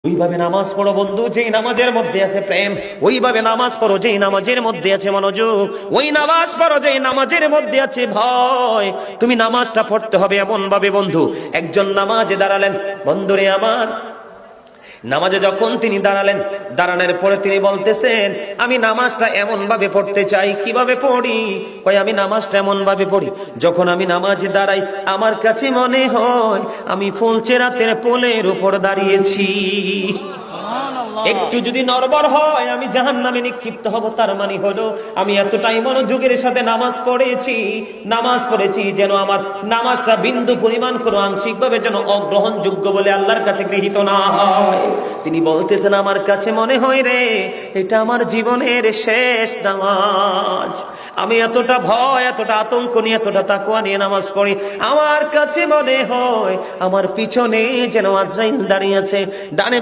ওইভাবে নামাজ পড়ো বন্ধু, যেই নামাজের মধ্যে আছে প্রেম। ওইভাবে নামাজ পড়ো যেই নামাজের মধ্যে আছে মনোযোগ। ওই নামাজ পড়ো যেই নামাজের মধ্যে আছে ভয়। তুমি নামাজটা পড়তে হবে এমন ভাবে বন্ধু, একজন নামাজে দাঁড়ালেন, বন্ধুরে আমার, নামাজে যখন তিনি দাঁড়ালেন, দাঁড়ানোর পরে তিনি বলতেছেন, আমি নামাজটা এমন ভাবে পড়তে চাই। কিভাবে পড়ি? কই আমি নামাজটা এমন ভাবে পড়ি, যখন আমি নামাজে দাঁড়াই আমার কাছে মনে হয় আমি ফুলচেরাতের পোলের উপর দাঁড়িয়েছি। একটু যদি নড়বড় হয় আমি জাহান্নামে নিক্ষিপ্ত হব। তার মানে হলো আমি এতটাই মনোযোগের সাথে নামাজ পড়েছি যেন আমার নামাজটা বিন্দু পরিমাণ কোনো আংশিক ভাবে যেন অগ্রহণযোগ্য বলে আল্লাহর কাছে গৃহীত না হয়। তিনি বলতেছেন, আমার কাছে মনে হয় রে এটা আমার জীবনের শেষ নামাজ। আমি এতটা ভয়, এতটা আতঙ্ক নিয়ে, এতটা তাকওয়া নিয়ে নামাজ পড়ি। আমার কাছে মনে হয় আমার পিছনে যেন আজরাইল দাঁড়িয়ে আছে, ডানে